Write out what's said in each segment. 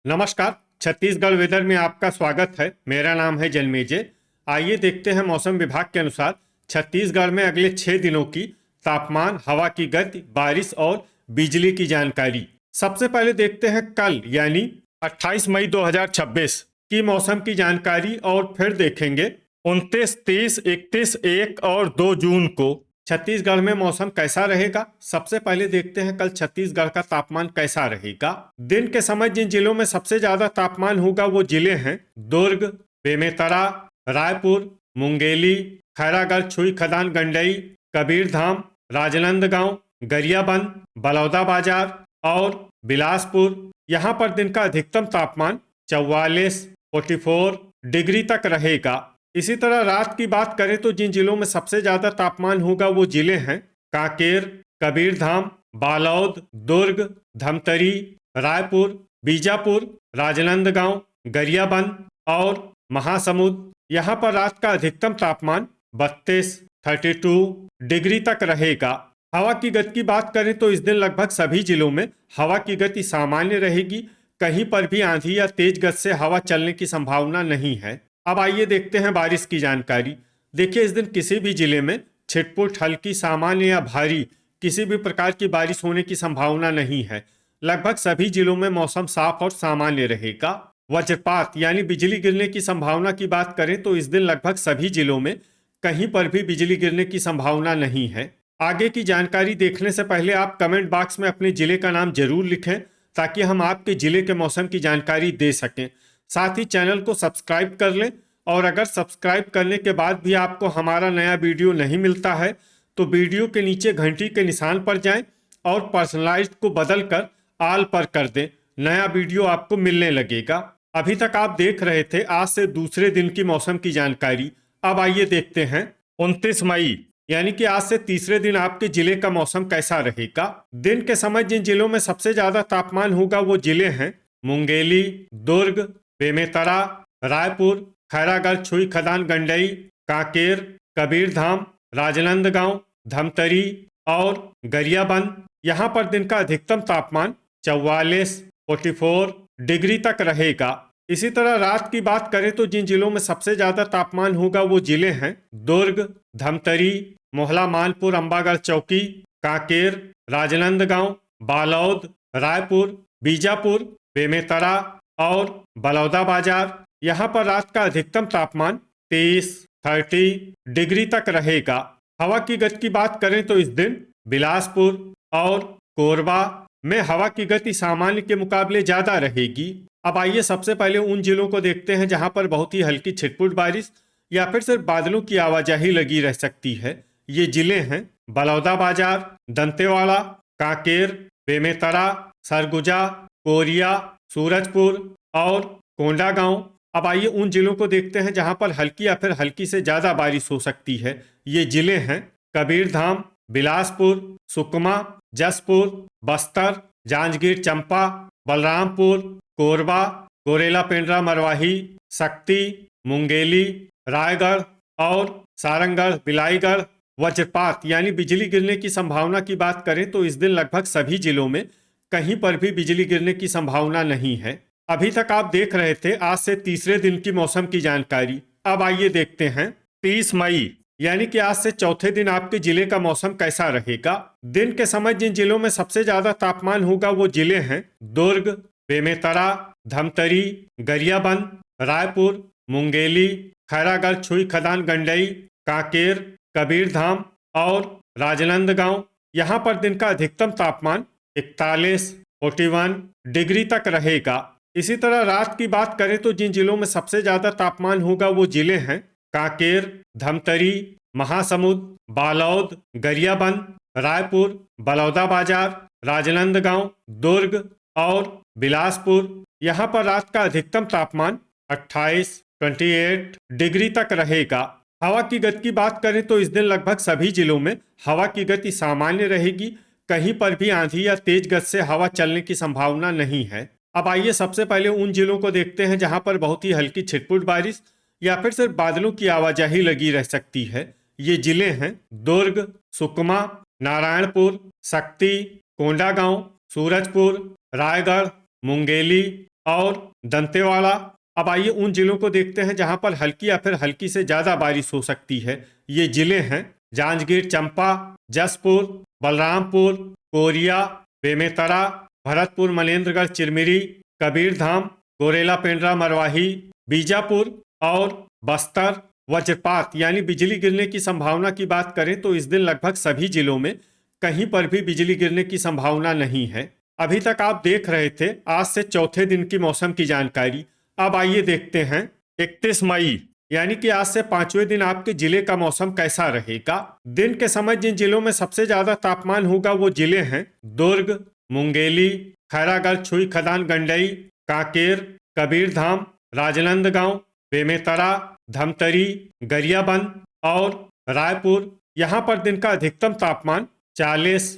नमस्कार। छत्तीसगढ़ वेदर में आपका स्वागत है। मेरा नाम है जन्मेजय। आइए देखते हैं मौसम विभाग के अनुसार छत्तीसगढ़ में अगले 6 दिनों की तापमान, हवा की गति, बारिश और बिजली की जानकारी। सबसे पहले देखते हैं कल यानी 28 मई 2026 की मौसम की जानकारी और फिर देखेंगे 29, 30, 31, 1 और 2 जून को छत्तीसगढ़ में मौसम कैसा रहेगा। सबसे पहले देखते हैं कल छत्तीसगढ़ का तापमान कैसा रहेगा। दिन के समय जिन जिलों में सबसे ज्यादा तापमान होगा वो जिले हैं दुर्ग, बेमेतरा, रायपुर, मुंगेली, खैरागढ़, छुई खदान, गंडई, कबीरधाम, राजनांदगांव, गरियाबंद, बलौदाबाजार और बिलासपुर। यहाँ पर दिन का अधिकतम तापमान 44, 44 डिग्री तक रहेगा। इसी तरह रात की बात करें तो जिन जिलों में सबसे ज्यादा तापमान होगा वो जिले हैं कांकेर, कबीरधाम, बालोद, दुर्ग, धमतरी, रायपुर, बीजापुर, राजनांदगांव, गरियाबंद और महासमुंद। यहाँ पर रात का अधिकतम तापमान 32, 32 डिग्री तक रहेगा। हवा की गति की बात करें तो इस दिन लगभग सभी जिलों में हवा की गति सामान्य रहेगी। कहीं पर भी आंधी या तेज गति से हवा चलने की संभावना नहीं है। अब आइए देखते हैं बारिश की जानकारी। देखिए, इस दिन किसी भी जिले में छिटपुट, हल्की, सामान्य या भारी किसी भी प्रकार की बारिश होने की संभावना नहीं है। लगभग सभी जिलों में मौसम साफ और सामान्य रहेगा। वज्रपात यानी बिजली गिरने की संभावना की बात करें तो इस दिन लगभग सभी जिलों में कहीं पर भी बिजली गिरने की संभावना नहीं है। आगे की जानकारी देखने से पहले आप कमेंट बॉक्स में अपने जिले का नाम जरूर लिखें ताकि हम आपके जिले के मौसम की जानकारी दे सकें। साथ ही चैनल को सब्सक्राइब कर लें और अगर सब्सक्राइब करने के बाद भी आपको हमारा नया वीडियो नहीं मिलता है तो वीडियो के नीचे घंटी के निशान पर जाएं और पर्सनलाइज्ड को बदलकर ऑल पर कर दें। नया वीडियो आपको मिलने लगेगा। अभी तक आप देख रहे थे आज से दूसरे दिन की मौसम की जानकारी। अब आइए देखते हैं 29 मई यानी कि आज से तीसरे दिन आपके जिले का मौसम कैसा रहेगा। दिन के समय जिन जिलों में सबसे ज्यादा तापमान होगा वो जिले हैं मुंगेली, दुर्ग, बेमेतरा, रायपुर, खैरागढ़, छुई खदान, गंडई, कांकेर, कबीरधाम, राजनांदगांव, धमतरी और गरियाबंद। यहाँ पर दिन का अधिकतम तापमान 44, 44 डिग्री तक रहेगा। इसी तरह रात की बात करें तो जिन जिलों में सबसे ज्यादा तापमान होगा वो जिले हैं दुर्ग, धमतरी, मोहला, मानपुर, अंबागढ़ चौकी, कांकेर, राजनांदगांव, बालोद, रायपुर, बीजापुर, बेमेतरा और बलौदाबाजार। यहाँ पर रात का अधिकतम तापमान 23, 30 डिग्री तक रहेगा। हवा की गति की बात करें तो इस दिन बिलासपुर और कोरबा में हवा की गति सामान्य के मुकाबले ज्यादा रहेगी। अब आइए सबसे पहले उन जिलों को देखते हैं जहां पर बहुत ही हल्की छिटपुट बारिश या फिर सिर्फ बादलों की आवाजाही लगी रह सकती है। ये जिले हैं बलौदाबाजार, दंतेवाड़ा, कांकेर, बेमेतरा, सरगुजा, कोरिया, सूरजपुर और कोंडागांव। अब आइए उन जिलों को देखते हैं जहां पर हल्की या फिर हल्की से ज्यादा बारिश हो सकती है। ये जिले हैं कबीरधाम, बिलासपुर, सुकमा, जसपुर, बस्तर, जांजगीर चांपा, बलरामपुर, कोरबा, गोरेला पेंड्रा मरवाही, शक्ति, मुंगेली, रायगढ़ और सारंगढ़, बिलाईगढ़। वज्रपात यानी बिजली गिरने की संभावना की बात करें तो इस दिन लगभग सभी जिलों में कहीं पर भी बिजली गिरने की संभावना नहीं है। अभी तक आप देख रहे थे आज से तीसरे दिन की मौसम की जानकारी। अब आइए देखते हैं 30 मई यानी कि आज से चौथे दिन आपके जिले का मौसम कैसा रहेगा। दिन के समय जिन जिलों में सबसे ज्यादा तापमान होगा वो जिले हैं दुर्ग, बेमेतरा, धमतरी, गरियाबंद, रायपुर, मुंगेली, खैरागढ़, छुई खदान, गंडई, कांकेर, कबीरधाम और राजनांदगांव। यहाँ पर दिन का अधिकतम तापमान 41, 41 डिग्री तक रहेगा। इसी तरह रात की बात करें तो जिन जिलों में सबसे ज्यादा तापमान होगा वो जिले हैं कांकेर, धमतरी, महासमुंद, बालोद, गरियाबंद, रायपुर, बलौदाबाजार, राजनांदगांव, दुर्ग और बिलासपुर। यहाँ पर रात का अधिकतम तापमान 28, 28 डिग्री तक रहेगा। हवा की गति की बात करें तो इस दिन लगभग सभी जिलों में हवा की गति सामान्य रहेगी। कहीं पर भी आंधी या तेज गति से हवा चलने की संभावना नहीं है। अब आइए सबसे पहले उन जिलों को देखते हैं जहां पर बहुत ही हल्की छिटपुट बारिश या फिर सिर्फ बादलों की आवाजाही लगी रह सकती है। ये जिले हैं दुर्ग, सुकमा, नारायणपुर, शक्ति, कोंडागांव, सूरजपुर, रायगढ़, मुंगेली, और दंतेवाड़ा। अब आइए उन जिलों को देखते हैं जहां पर हल्की या फिर हल्की से ज्यादा बारिश हो सकती है। ये जिले हैं जांजगीर चंपा, जसपुर, बलरामपुर, कोरिया, बेमेतरा, भरतपुर, मनेन्द्रगढ़, चिरमिरी, कबीरधाम, गोरेला, पेंड्रा, मरवाही, बीजापुर और बस्तर। वज्रपात यानी बिजली गिरने की संभावना की बात करें तो इस दिन लगभग सभी जिलों में कहीं पर भी बिजली गिरने की संभावना नहीं है। अभी तक आप देख रहे थे आज से चौथे दिन की मौसम की जानकारी। अब आइए देखते हैं 31 मई यानी कि आज से पांचवें दिन आपके जिले का मौसम कैसा रहेगा। दिन के समय जिन जिलों में सबसे ज्यादा तापमान होगा वो जिले हैं दुर्ग, मुंगेली, खैरागढ़, छुई, खदान, गंडई, कांकेर, कबीरधाम, राजनांदगांव, बेमेतरा, धमतरी, गरियाबंद और रायपुर। यहाँ पर दिन का अधिकतम तापमान 40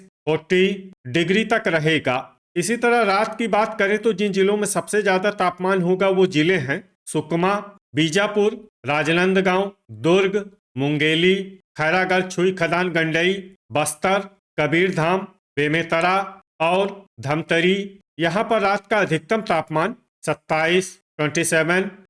डिग्री तक रहेगा। इसी तरह रात की बात करें तो जिन जिलों में सबसे ज्यादा तापमान होगा वो जिले हैं सुकमा, बीजापुर, राजनांदगांव, दुर्ग, मुंगेली, खैरागढ़, छुई, खदान, गंडई, बस्तर, कबीरधाम, बेमेतरा और धमतरी। यहाँ पर रात का अधिकतम तापमान 27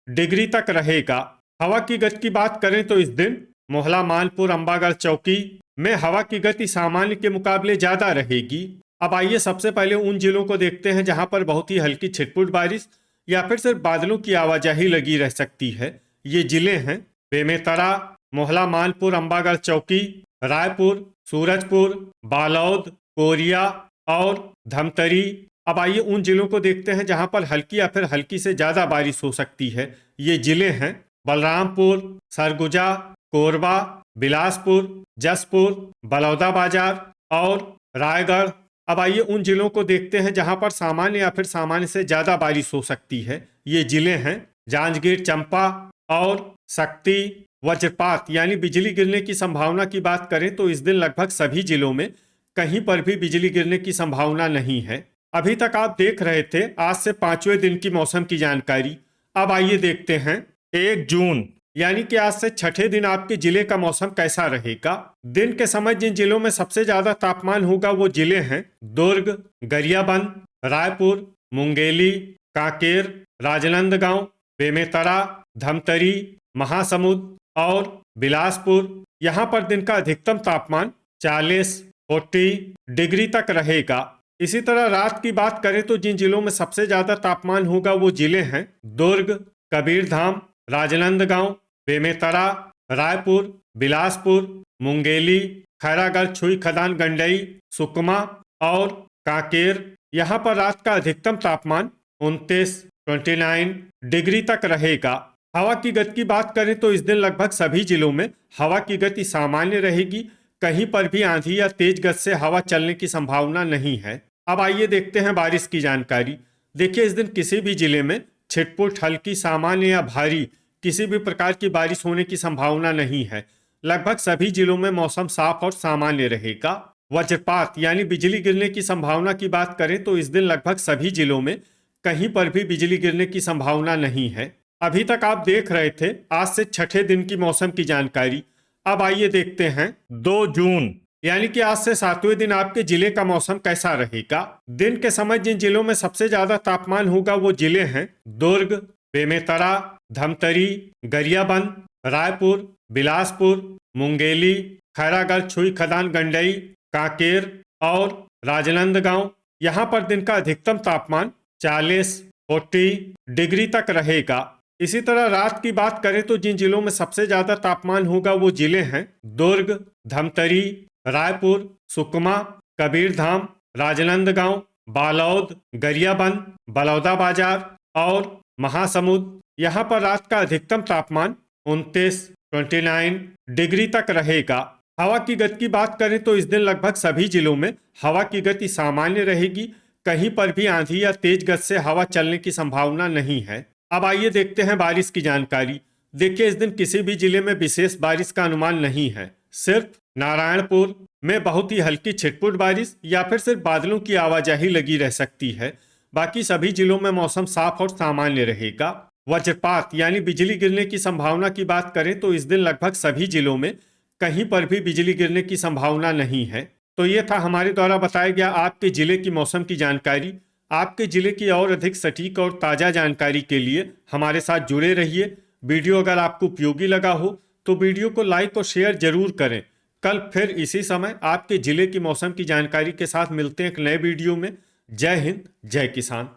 डिग्री तक रहेगा। हवा की गति की बात करें तो इस दिन मोहला, मानपुर, अंबागढ़, चौकी में हवा की गति सामान्य के मुकाबले ज्यादा रहेगी। अब आइए सबसे पहले उन जिलों को देखते हैं जहां पर बहुत ही हल्की छिटपुट बारिश या फिर सिर्फ बादलों की आवाजाही लगी रह सकती है। ये जिले हैं बेमेतरा, मोहला, मानपुर, अंबागढ़, चौकी, रायपुर, सूरजपुर, बालौद, कोरिया और धमतरी। अब आइए उन जिलों को देखते हैं जहां पर हल्की या फिर हल्की से ज्यादा बारिश हो सकती है। ये जिले हैं बलरामपुर, सरगुजा, कोरबा, बिलासपुर, जसपुर, बलौदाबाजार और रायगढ़। अब आइए उन जिलों को देखते हैं जहां पर सामान्य या फिर सामान्य से ज्यादा बारिश हो सकती है। ये जिले हैं जांजगीर चंपा और शक्ति। वज्रपात यानी बिजली गिरने की संभावना की बात करें तो इस दिन लगभग सभी जिलों में कहीं पर भी बिजली गिरने की संभावना नहीं है। अभी तक आप देख रहे थे आज से पांचवें दिन की मौसम की जानकारी। अब आइए देखते हैं 1 जून यानी कि आज से छठे दिन आपके जिले का मौसम कैसा रहेगा। दिन के समय जिन जिलों में सबसे ज्यादा तापमान होगा वो जिले हैं दुर्ग, गरियाबंद, रायपुर, मुंगेली, कांकेर, राजनांदगांव, बेमेतरा, धमतरी, महासमुंद और बिलासपुर। यहाँ पर दिन का अधिकतम तापमान 40 डिग्री तक रहेगा। इसी तरह रात की बात करें तो जिन जिलों में सबसे ज्यादा तापमान होगा वो जिले हैं दुर्ग, कबीरधाम, राजनांदगांव, बेमेतरा, रायपुर, बिलासपुर, मुंगेली, खैरागढ़, छुई, खदान, गंडई, सुकमा और कांकेर। यहाँ पर रात का अधिकतम तापमान 29 डिग्री तक रहेगा। हवा की गति की बात करें तो इस दिन लगभग सभी जिलों में हवा की गति सामान्य रहेगी। कहीं पर भी आंधी या तेज गति से हवा चलने की संभावना नहीं है। अब आइए देखते हैं बारिश की जानकारी। देखिए इस दिन किसी भी जिले में छिटपुट, हल्की, सामान्य या भारी किसी भी प्रकार की बारिश होने की संभावना नहीं है। लगभग सभी जिलों में मौसम साफ और सामान्य रहेगा। वज्रपात यानी बिजली गिरने की संभावना की बात करें तो इस दिन लगभग सभी जिलों में कहीं पर भी बिजली गिरने की संभावना नहीं है। अभी तक आप देख रहे थे आज से छठे दिन की मौसम की जानकारी। अब आइए देखते हैं 2 जून यानी कि आज से सातवें दिन आपके जिले का मौसम कैसा रहेगा। दिन के समय जिन जिलों में सबसे ज्यादा तापमान होगा वो जिले हैं दुर्ग, बेमेतरा, धमतरी, गरियाबंद, रायपुर, बिलासपुर, मुंगेली, खैरागढ़, छुई, खदान, गंडई, कांकेर और राजनांदगांव। यहाँ पर दिन का अधिकतम तापमान 40 डिग्री तक रहेगा। इसी तरह रात की बात करें तो जिन जिलों में सबसे ज्यादा तापमान होगा वो जिले हैं दुर्ग, धमतरी, रायपुर, सुकमा, कबीरधाम, राजनांदगांव, बालौद, गरियाबंद, बलौदाबाजार और महासमुंद। यहाँ पर रात का अधिकतम तापमान 29 डिग्री तक रहेगा। हवा की गति की बात करें तो इस दिन लगभग सभी जिलों में हवा की गति सामान्य रहेगी। कहीं पर भी आंधी या तेज गति से हवा चलने की संभावना नहीं है। अब आइए देखते हैं बारिश की जानकारी। देखिए इस दिन किसी भी जिले में विशेष बारिश का अनुमान नहीं है। सिर्फ नारायणपुर में बहुत ही हल्की छिटपुट बारिश या फिर सिर्फ बादलों की आवाजाही लगी रह सकती है। बाकी सभी जिलों में मौसम साफ और सामान्य रहेगा। वज्रपात यानी बिजली गिरने की संभावना की बात करें तो इस दिन लगभग सभी जिलों में कहीं पर भी बिजली गिरने की संभावना नहीं है। तो ये था हमारे द्वारा बताया गया आपके जिले की मौसम की जानकारी। आपके जिले की और अधिक सटीक और ताज़ा जानकारी के लिए हमारे साथ जुड़े रहिए। वीडियो अगर आपको उपयोगी लगा हो तो वीडियो को लाइक और शेयर जरूर करें। कल फिर इसी समय आपके जिले की मौसम की जानकारी के साथ मिलते हैं एक नए वीडियो में। जय हिंद, जय किसान।